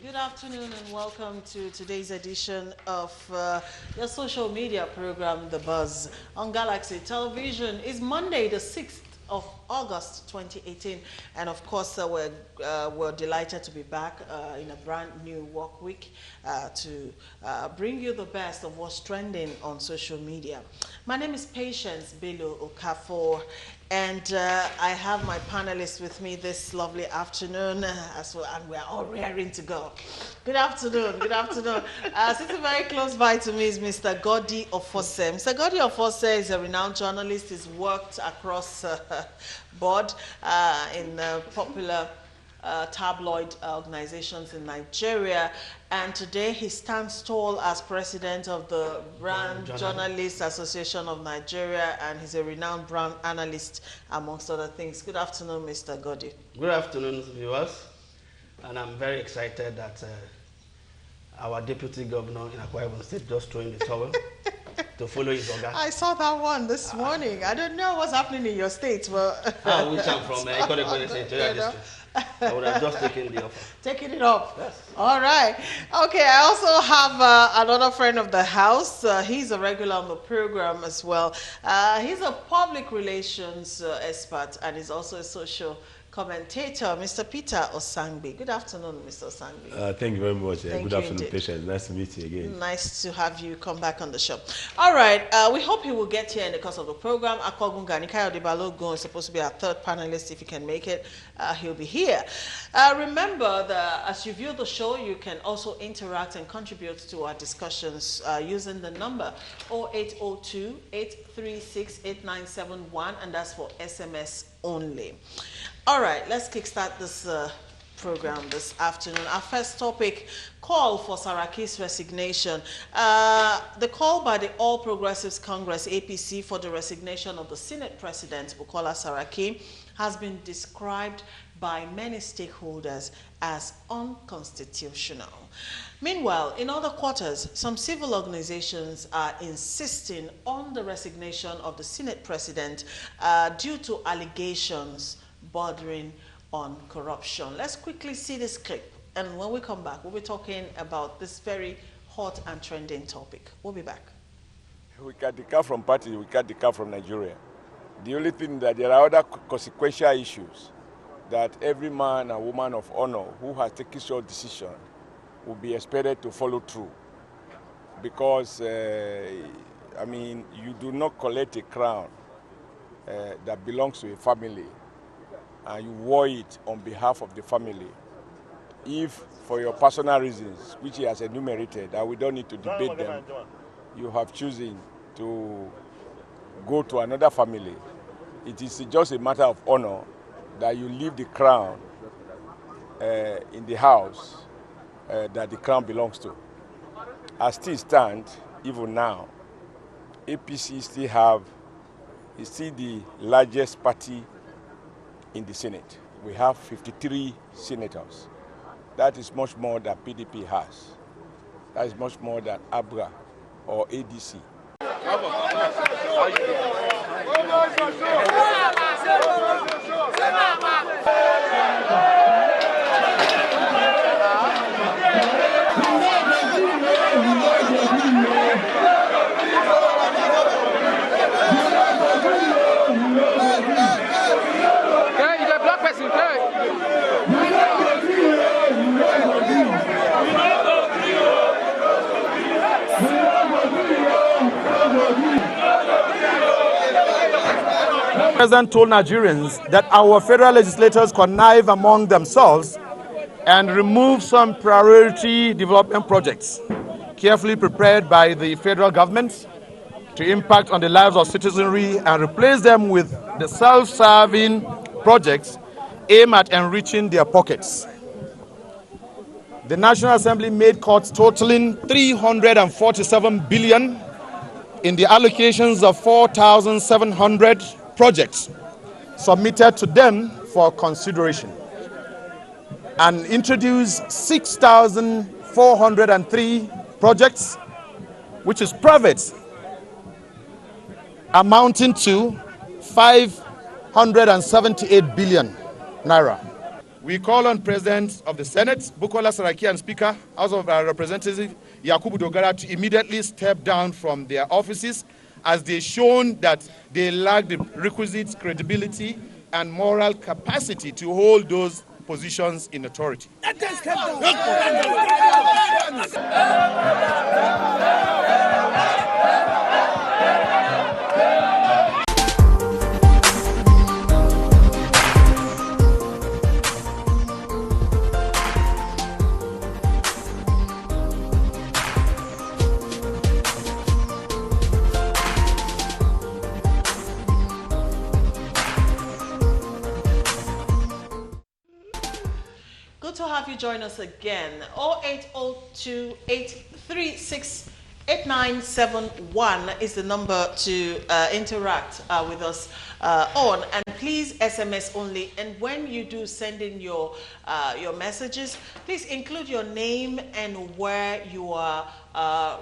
Good afternoon and welcome to today's edition of your social media program, The Buzz, on Galaxy Television. It's Monday, the 6th of August 2018, and of course we're delighted to be back in a brand new work week to bring you the best of what's trending on social media. My name is Patience Bello Okafor, and I have my panelists with me this lovely afternoon as well, and we're all raring to go. Good afternoon, good afternoon. Sitting very close by to me is Mr. Godi Ofose. Mr. Godi Ofose is a renowned journalist. He's worked across board in popular tabloid organizations in Nigeria, and today he stands tall as president of the Brand Journalists Association of Nigeria, and he's a renowned brand analyst amongst other things. Good afternoon, Mr. Godi. Good afternoon, viewers, and I'm very excited that our deputy governor in Akwa Ibom State just throwing the towel to follow his organ. I saw that one this morning. I don't know what's happening in your state, but which I'm from Ikode State, district. I would have just taken the offer. Taking it up. Yes. All right. Okay, I also have another friend of the house. He's a regular on the program as well. He's a public relations expert, and he's also a social commentator, Mr. Peter Osangbe. Good afternoon, Mr. Osangbe. Thank you very much. Good afternoon, indeed. Patience. Nice to meet you again. Nice to have you come back on the show. All right, we hope he will get here in the course of the program. Akwagunga Nikayo Debalogun is supposed to be our third panelist. If he can make it, he'll be here. Remember that as you view the show, you can also interact and contribute to our discussions using the number 0802-836-8971, and that's for SMS only. All right, let's kickstart this program this afternoon. Our first topic, call for Saraki's resignation. The call by the All Progressives Congress, APC, for the resignation of the Senate President, Bukola Saraki, has been described by many stakeholders as unconstitutional. Meanwhile, in other quarters, some civil organizations are insisting on the resignation of the Senate President due to allegations bordering on corruption. Let's quickly see this clip, and when we come back, we'll be talking about this very hot and trending topic. We'll be back. We can declare from party, we can declare from Nigeria. The only thing that there are other consequential issues that every man and woman of honor who has taken such decision will be expected to follow through. Because, I mean, you do not collect a crown that belongs to a family and you wore it on behalf of the family. If, for your personal reasons, which he has enumerated, and we don't need to debate them, you have chosen to go to another family, it is just a matter of honor that you leave the crown in the house that the crown belongs to. As things stand, even now, APC is still the largest party in the Senate. We have 53 senators. That is much more than PDP has. That is much more than ABRA or ADC. The President told Nigerians that our federal legislators connive among themselves and remove some priority development projects carefully prepared by the federal government to impact on the lives of citizenry and replace them with the self-serving projects aimed at enriching their pockets. The National Assembly made cuts totaling 347 billion in the allocations of 4,700 projects submitted to them for consideration, and introduced 6,403 projects, which is private, amounting to 578 billion naira. we call on President of the Senate, Bukola Saraki, and Speaker, House of Representatives, Yakubu Dogara, to immediately step down from their offices as they've shown that they lack the requisite credibility and moral capacity to hold those positions in authority. Let them step down. Good to have you join us again. 0802-836-8971 is the number to interact with us on. And please SMS only. And when you do send in your messages, please include your name and where you are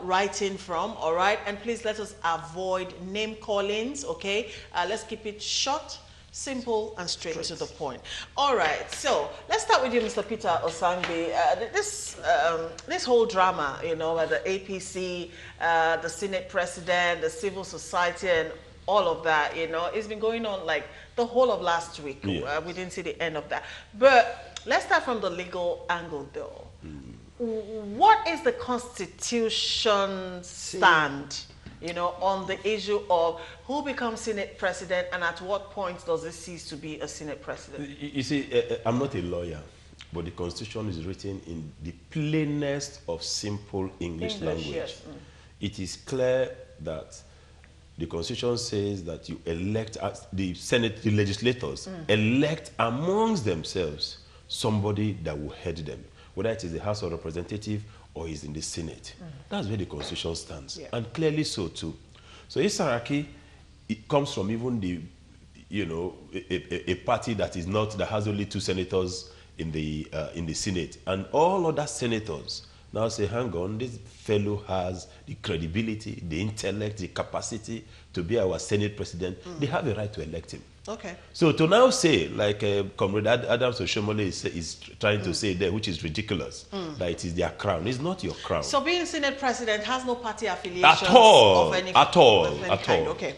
writing from, all right? And please let us avoid name call-ins, okay? Let's keep it short, simple, and straight to the point. All right, so let's start with you, Mr. Peter Osangbe. This whole drama, you know, the APC, the Senate president, the civil society, and all of that, you know, it's been going on like the whole of last week. Yeah. We didn't see the end of that. But let's start from the legal angle, though. What is the Constitution stand, you know, on the issue of who becomes Senate president and at what point does it cease to be a Senate president? You see, I'm not a lawyer, but the Constitution is written in the plainest of simple English language. Yes. It is clear that the Constitution says that you elect, the Senate, the legislators, elect amongst themselves somebody that will head them, whether it is the House of Representatives or is in the Senate. That's where the Constitution stands, and clearly so too. So if Saraki, it comes from even the, you know, a party that is not, that has only 2 senators in the Senate, and all other senators now say, hang on, this fellow has the credibility, the intellect, the capacity to be our Senate president. They have a right to elect him. Okay. So to now say, like Comrade Adams Oshomole is trying to say there, which is ridiculous, that it is their crown. It's not your crown. So being Senate president has no party affiliation At all. of any At all. of any At kind. all. Okay.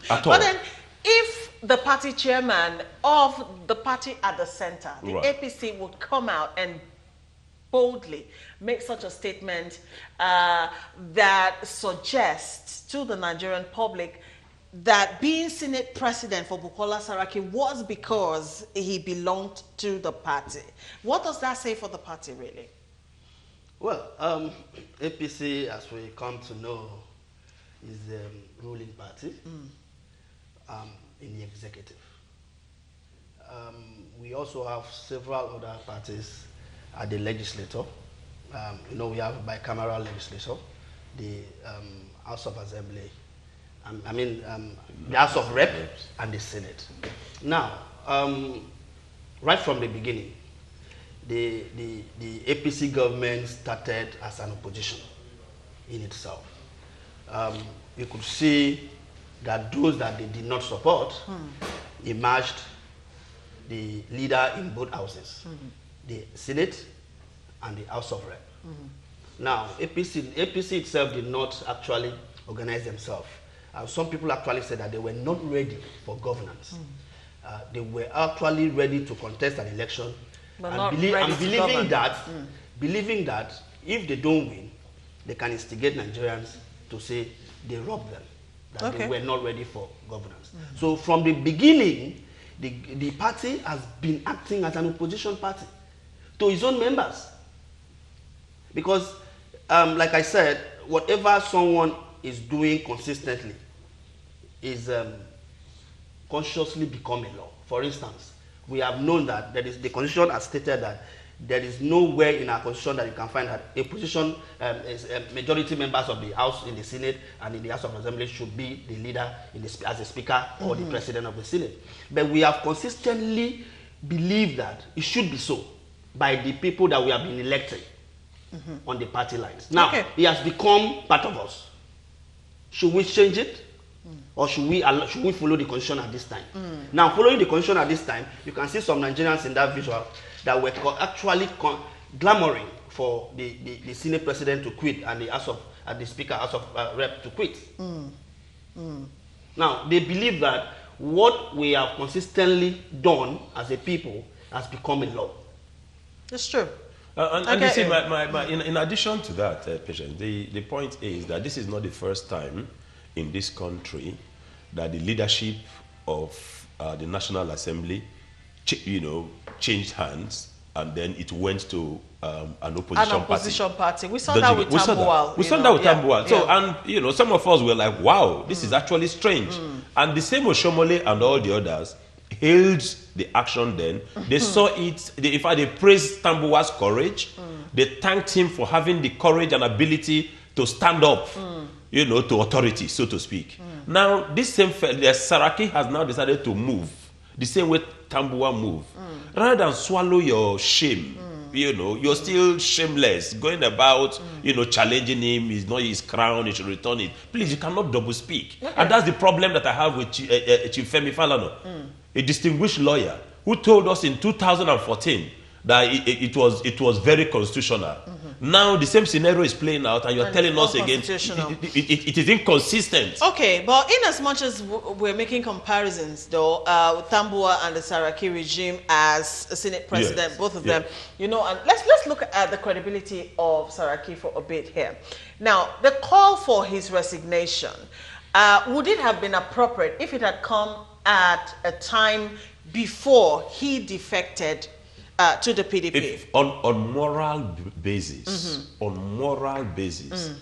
At all. But then, if the party chairman of the party at the center, the Right. APC, would come out and boldly make such a statement that suggests to the Nigerian public that being Senate president for Bukola Saraki was because he belonged to the party. What does that say for the party, really? Well, APC, as we come to know, is the ruling party in the executive. We also have several other parties at the legislature. You know, we have bicameral legislature, the House of Assembly, the House of Rep and the Senate. Now, right from the beginning, the APC government started as an opposition in itself. You could see that those that they did not support emerged the leader in both houses, the Senate and the House of Rep. Now, APC itself did not actually organize themselves. Some people actually said that they were not ready for governance. They were actually ready to contest an election, and believing that if they don't win, they can instigate Nigerians to say they robbed them, that they were not ready for governance. So from the beginning, the party has been acting as an opposition party to its own members. Because, like I said, whatever someone is doing consistently is consciously become a law. For instance, we have known that the Constitution has stated that there is nowhere in our Constitution that you can find that a position, majority members of the House in the Senate and in the House of Assembly should be the leader as the Speaker or the President of the Senate. But we have consistently believed that it should be so by the people that we have been elected on the party lines. Now, it has become part of us. Should we change it? Or should we follow the constitution at this time? Now, following the constitution at this time, you can see some Nigerians in that visual that were actually clamoring for the Senate president to quit and the Speaker House of Rep to quit. Now, they believe that what we have consistently done as a people has become a law. It's true. And you see, in addition to that, Patience, the point is that this is not the first time in this country that the leadership of the National Assembly, changed hands, and then it went to an opposition party. We saw that with Tambuwal. We saw that with Tambuwal. So, and some of us were like, wow, this is actually strange. And the same Oshomole and all the others hailed the action then. They saw it, in fact, they praised Tambuwal's courage. They thanked him for having the courage and ability to stand up, to authority, so to speak. Now, this same Saraki has now decided to move the same way Tambuwal moved. Rather than swallow your shame, you're still shameless, going about, challenging him. It's not his crown, he should return it. Please, you cannot double speak. Okay. And that's the problem that I have with Chief Femi Falana, a distinguished lawyer who told us in 2014 that it was very constitutional. Now the same scenario is playing out, and you're telling us again it is inconsistent. Okay, but in as much as we're making comparisons, though, Tambuwal and the Saraki regime as a Senate president, both of them, and let's look at the credibility of Saraki for a bit here. Now, the call for his resignation, would it have been appropriate if it had come at a time before he defected to the PDP? If on moral basis,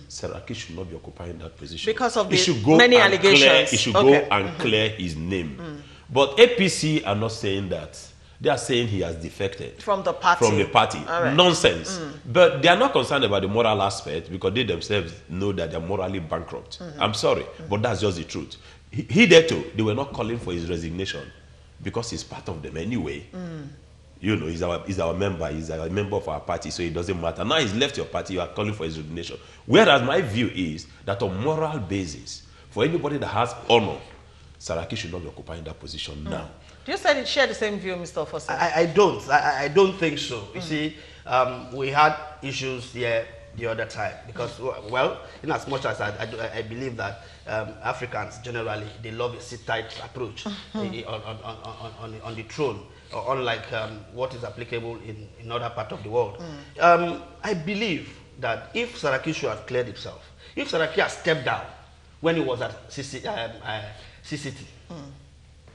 Saraki should not be occupying that position. Because of the many allegations. He should go and clear his name. But APC are not saying that. They are saying he has defected. From the party. Right. Nonsense. But they are not concerned about the moral aspect because they themselves know that they are morally bankrupt. I'm sorry, but that's just the truth. Hitherto, they were not calling for his resignation because he's part of them anyway. He's our member. He's a member of our party, so it doesn't matter. Now he's left your party, you are calling for his resignation. Whereas my view is that on moral basis, for anybody that has honor, Saraki should not be occupying that position now. Do you share the same view, Mr. Ofosa? I don't. I don't think so. You see, we had issues here the other time because, well, in as much as I believe that Africans generally, they love a sit-tight approach on the throne, unlike what is applicable in other parts of the world. I believe that if Saraki should have cleared himself, if Saraki had stepped down when he was at CCT,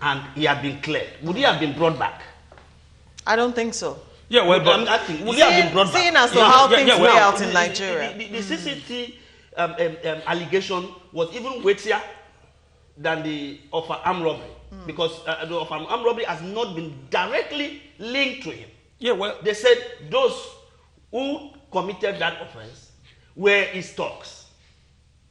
and he had been cleared, would he have been brought back? I don't think so. Yeah, well, but I'm asking, would he have been brought back? Seeing as to how things play out in Nigeria. The CCT allegation was even weightier than the offer armed robbery, because the offer armed robbery has not been directly linked to him. Yeah, well, they said those who committed that offense were his thugs.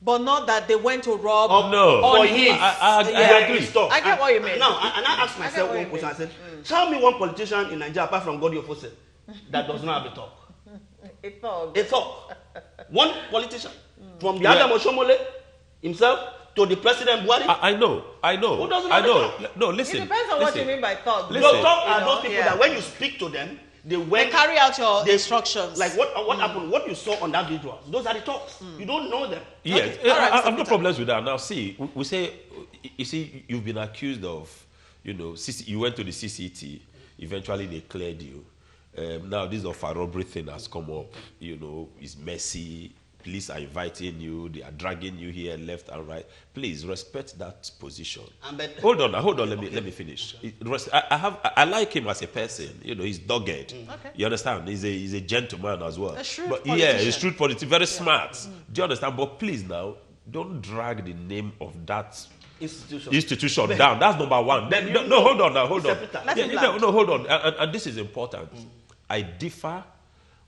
But not that they went to rob. I agree. I get what you mean. Now, and I asked myself one question. I said, tell me one politician in Nigeria apart from Godi Ofose that does not have a thug. A thug. A thug. One politician. From the Adam Oshomole himself to the President Buhari. I know. Who doesn't have a thug? No, listen. It depends on what you mean by thug. Those thugs are those people that when you speak to them, they carry out your instructions. Like what happened, what you saw on that video, those are the talks. You don't know them. Yes, I have no problems with that. Now, see, we say, you see, you've been accused of, you went to the CCT, eventually they cleared you. Now, this offer robbery thing has come up, it's messy. Police are inviting you, they are dragging you here left and right. Please respect that position. Hold on, let me finish. I like him as a person. He's dogged. Okay. You understand? He's a gentleman as well. A shrewd politician. Yeah, a shrewd politician, very smart. Do you understand? But please now, don't drag the name of that institution down. That's number one. Hold on. Hold on. And this is important. I differ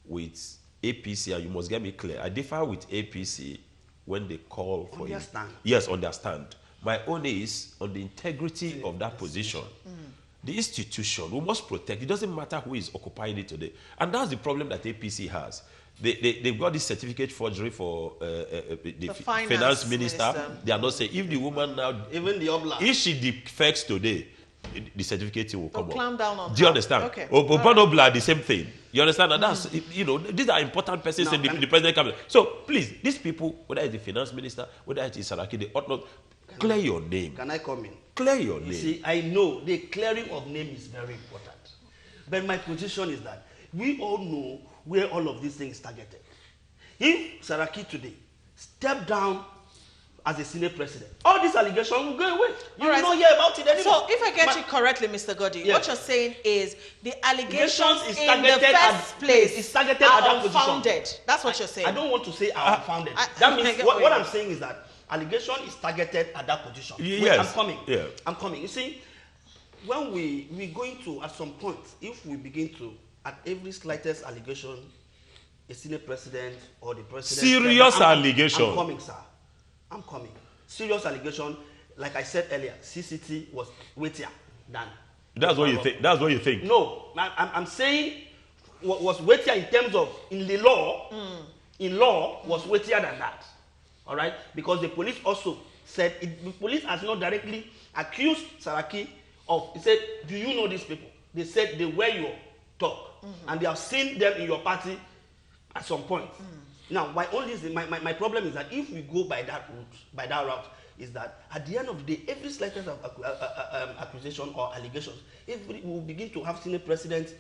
with APC, and you must get me clear. I differ with APC when they call for it. Yes, understand. My own is on the integrity of that position. The institution, we must protect. It doesn't matter who is occupying it today. And that's the problem that APC has. they've got this certificate forgery for the finance minister. They are not saying if the woman now, Even the obla. if she defects today, the certificate will come up. Clamp down on Do you her. understand? Okay. Obla, the same thing. You understand? And that's, these are important persons in the president cabinet. So please, these people, whether it's the finance minister, whether it is Saraki, they ought not clear your name. Can I come in? Clear your You name. see, I know the clearing of name is very important. But my position is that we all know where all of these things targeted. If Saraki today stepped down as a Senate president, all these allegations will go away. You will not hear about it anymore. So, if I get you correctly, Mr. Godi, Yes. what you're saying is the allegations is in the targeted first place is targeted are at that position. unfounded. That's what you're saying. I don't want to say are unfounded. I That means get what what I'm saying is that allegation is targeted at that position. Yes. Wait, I'm coming. Yeah. I'm coming. You see, when we're going to, at some point, if we begin to, at every slightest allegation, a Senate president or the president. Serious allegation. I'm coming, sir. I'm coming. Serious allegation. Like I said earlier, CCT was weightier than. That's what you think. That's what you think. No, I'm saying what was weightier in terms of in the law. In law was weightier than that. All right, because the police also said the police has not directly accused Saraki of. He said, "Do you know these people?" They said they were your talk, and they have seen them in your party at some point. Now, my my problem is that if we go by that route, is that at the end of the day, every slightest accusation or allegations, we will begin to have Senate presidents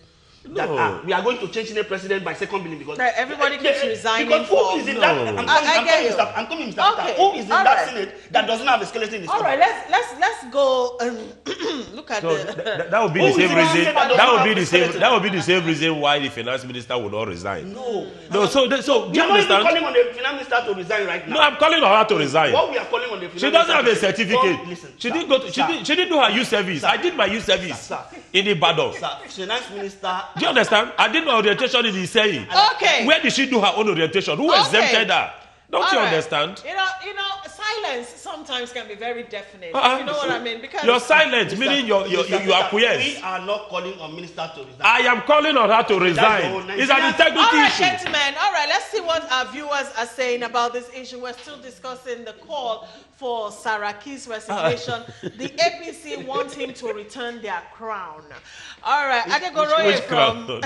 that we are going to change Senate president by second billing because everybody keeps resigning. Because who is in that? I'm coming, Mr. Okay. Who is in that right. Senate that doesn't have a skeleton in his All right, let's go and look at So the. that would be the Who is same the reason. one that That would be doesn't the have same. skeleton? That would be the same reason why the finance minister would not resign. No. No. So do We you are not even understand? calling on the finance minister to resign right now. No, I'm calling on her to resign. What we are calling on the finance She doesn't have a minister to say, certificate. "Oh, listen, She sir, didn't go to. sir, She didn't do her youth service. I did my youth service Sir. in Ibadan. sir, finance minister. Do you understand? I did my orientation in the saying. Okay. Where did she do her own orientation? Who exempted her? Don't All you right. understand? You know, silence sometimes can be very definite. You know So what I mean? Because you're silent, Mr. meaning you Mr. acquiesce. We are not calling on minister to resign. I am calling on her to the whole resign. It's an Nigerian- integrity all right, issue. gentlemen. All right, let's see what our viewers are saying about this issue. We're still discussing the call for Saraki's resignation. The APC want him to return their crown. All right, Adegoroye which from crown?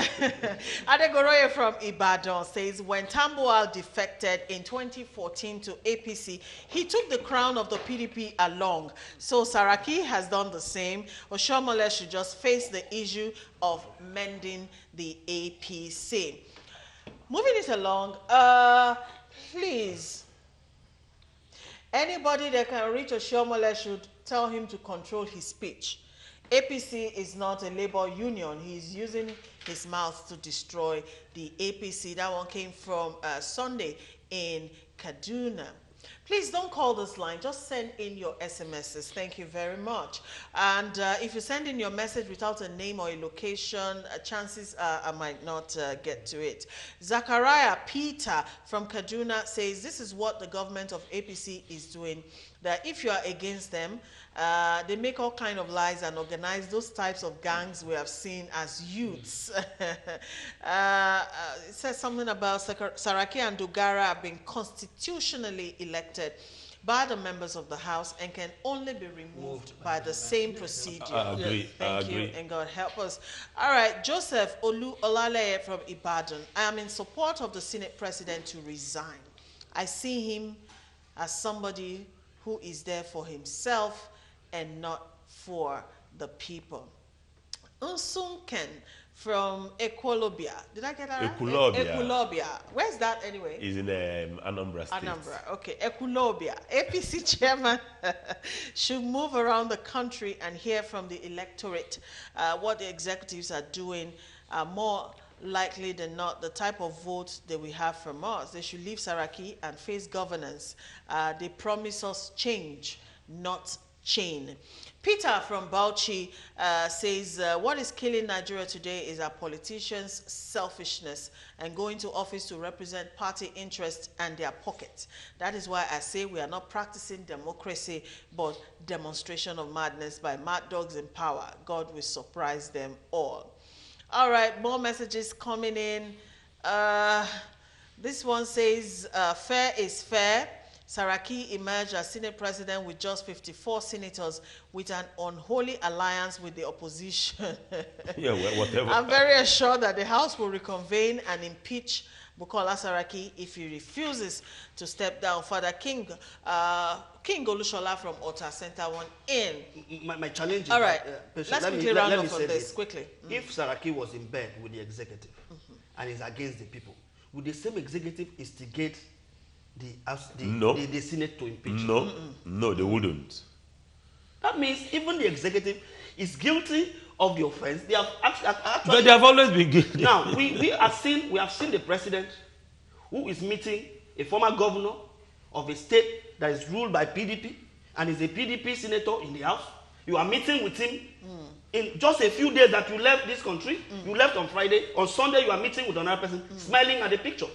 Adegoroye from Ibadan says when Tambuwal defected in 2014 to APC, he took the crown of the PDP along. So Saraki has done the same. Oshomole should just face the issue of mending the APC. Moving it along, please, anybody that can reach Oshomole should tell him to control his speech. APC is not a labor union. He's using his mouth to destroy the APC. That one came from Sunday in Kaduna. Please don't call this line. Just send in your SMSs. Thank you very much. And if you send in your message without a name or a location, chances are I might not get to it. Zachariah Peter from Kaduna says this is what the government of APC is doing. That if you are against them, they make all kinds of lies and organize those types of gangs we have seen as youths. It says something about Saraki and Dugara have been constitutionally elected by the members of the House and can only be removed by the same procedure. I agree. Thank you, and God help us. All right, Joseph Olu Olaleye from Ibadan. I am in support of the Senate President to resign. I see him as somebody who is there for himself and not for the people. Unsunken from Equilobia. Did I get that right? Equilobia. Equilobia. Where's that anyway? Is in Anambra State. Anambra. Okay. Equilobia. APC chairman should move around the country and hear from the electorate what the executives are doing. More likely than not, the type of vote that we have from us. They should leave Saraki and face governance. They promise us change, not chain. Peter from Bauchi says, what is killing Nigeria today is our politicians' selfishness and going to office to represent party interests and their pockets. That is why I say we are not practicing democracy, but demonstration of madness by mad dogs in power. God will surprise them all. All right, more messages coming in. This one says, fair is fair. Saraki emerged as Senate president with just 54 senators with an unholy alliance with the opposition. Yeah, well, whatever. I'm very assured that the House will reconvene and impeach Bukola Saraki if he refuses to step down. Father King Olushola from Ota Center 1 in. My challenge is... All right, let's quickly round off on this, quickly. If Saraki was in bed with the executive and is against the people, would the same executive instigate the Senate to impeach him? No, no, they wouldn't. That means even the executive is guilty of the offense. They have actually... But they have always been guilty. Now, we have seen the president who is meeting a former governor of a state that is ruled by PDP and is a PDP senator in the House. You are meeting with him in just a few days that you left this country. You left on Friday. On Sunday, you are meeting with another person, smiling at the picture.